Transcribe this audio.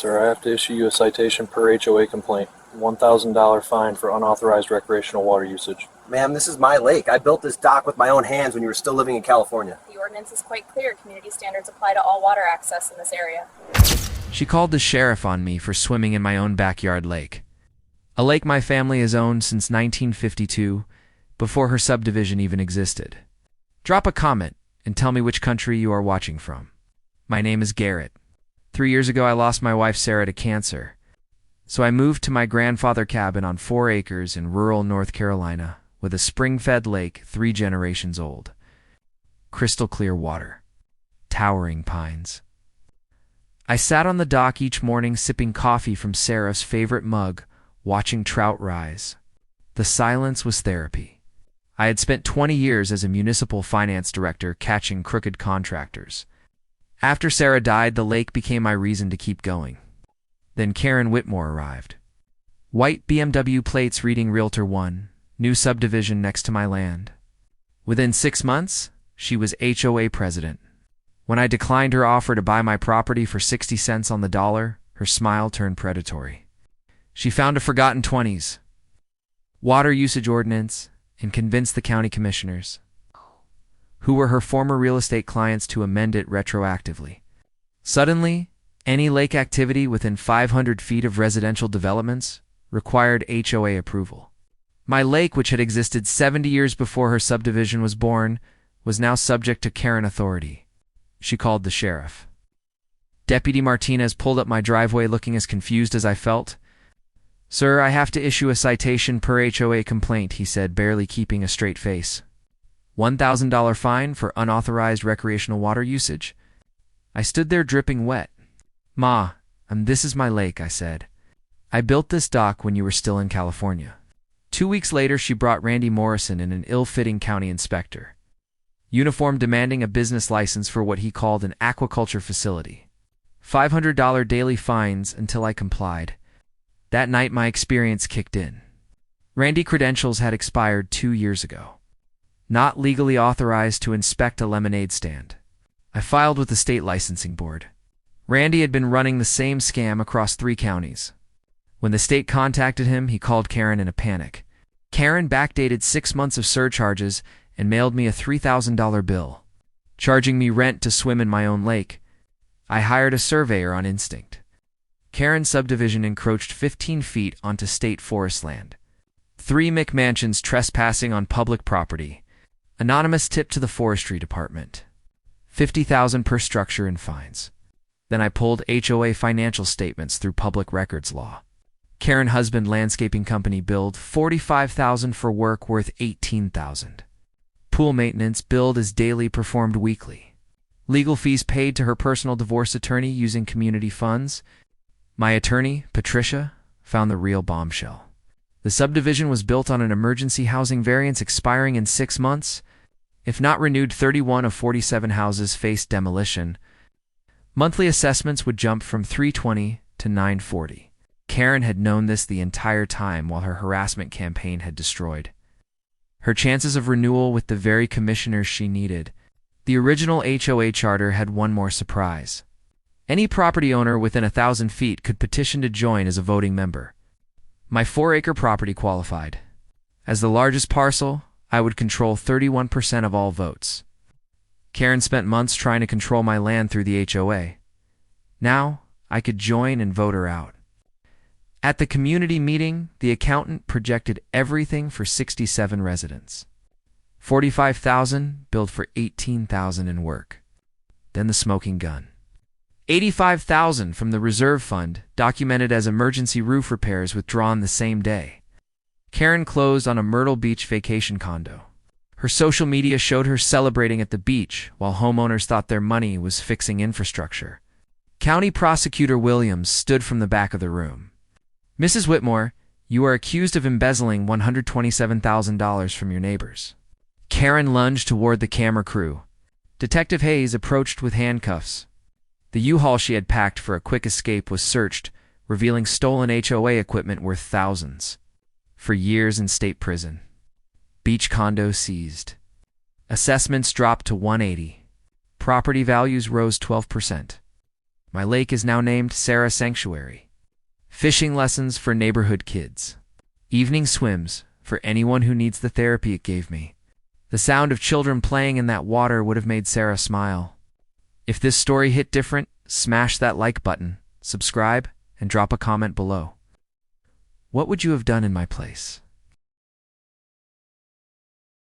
Sir, I have to issue you a citation per HOA complaint. $1,000 fine for unauthorized recreational water usage. Ma'am, this is my lake. I built this dock with my own hands when you were still living in California. The ordinance is quite clear. Community standards apply to all water access in this area. She called the sheriff on me for swimming in my own backyard lake. A lake my family has owned since 1952, before her subdivision even existed. Drop a comment and tell me which country you are watching from. My name is Garrett. 3 years ago, I lost my wife Sarah to cancer. So I moved to my grandfather cabin on 4 acres in rural North Carolina with a spring-fed lake 3 generations old. Crystal clear water. Towering pines. I sat on the dock each morning sipping coffee from Sarah's favorite mug, watching trout rise. The silence was therapy. I had spent 20 years as a municipal finance director catching crooked contractors. After Sarah died, the lake became my reason to keep going. Then Karen Whitmore arrived. White BMW plates reading Realtor 1, new subdivision next to my land. Within 6 months, she was HOA president. When I declined her offer to buy my property for 60 cents on the dollar, her smile turned predatory. She found a forgotten 20s water usage ordinance and convinced the county commissioners, who were her former real estate clients, to amend it retroactively. Suddenly, any lake activity within 500 feet of residential developments required HOA approval. My lake, which had existed 70 years before her subdivision was born, was now subject to Karen authority. She called the sheriff. Deputy Martinez pulled up my driveway looking as confused as I felt. "Sir, I have to issue a citation per HOA complaint," he said, barely keeping a straight face. $1,000 fine for unauthorized recreational water usage? I stood there dripping wet. "Ma, this is my lake," I said. "I built this dock when you were still in California." 2 weeks later, she brought Randy Morrison and an ill-fitting county inspector. Uniform, demanding a business license for what he called an aquaculture facility. $500 daily fines until I complied. That night, my experience kicked in. Randy credentials had expired 2 years ago. Not legally authorized to inspect a lemonade stand. I filed with the state licensing board. Randy had been running the same scam across 3 counties. When the state contacted him, he called Karen in a panic. Karen backdated 6 months of surcharges and mailed me a $3,000 bill, charging me rent to swim in my own lake. I hired a surveyor on instinct. Karen's subdivision encroached 15 feet onto state forest land. 3 McMansions trespassing on public property. Anonymous tip to the forestry department. $50,000 per structure in fines. Then I pulled HOA financial statements through public records law. Karen Husband Landscaping Company billed $45,000 for work worth $18,000. Pool maintenance billed as daily, performed weekly. Legal fees paid to her personal divorce attorney using community funds. My attorney, Patricia, found the real bombshell. The subdivision was built on an emergency housing variance expiring in 6 months. If not renewed, 31 of 47 houses faced demolition. Monthly assessments would jump from $320 to $940. Karen had known this the entire time, while her harassment campaign had destroyed her chances of renewal with the very commissioners she needed. The original HOA charter had one more surprise. Any property owner within 1,000 feet could petition to join as a voting member. My 4-acre property qualified. As the largest parcel, I would control 31% of all votes. Karen spent months trying to control my land through the HOA. Now, I could join and vote her out. At the community meeting, the accountant projected everything for 67 residents. $45,000 billed for $18,000 in work. Then the smoking gun. $85,000 from the reserve fund, documented as emergency roof repairs, withdrawn the same day. Karen closed on a Myrtle Beach vacation condo. Her social media showed her celebrating at the beach, while homeowners thought their money was fixing infrastructure. County Prosecutor Williams stood from the back of the room. "Mrs. Whitmore, you are accused of embezzling $127,000 from your neighbors." Karen lunged toward the camera crew. Detective Hayes approached with handcuffs. The U-Haul she had packed for a quick escape was searched, revealing stolen HOA equipment worth thousands. For years in state prison. Beach condo seized. Assessments dropped to $180. Property values rose 12%. My lake is now named Sarah Sanctuary. Fishing lessons for neighborhood kids. Evening swims for anyone who needs the therapy it gave me. The sound of children playing in that water would have made Sarah smile. If this story hit different, smash that like button, subscribe, and drop a comment below. What would you have done in my place?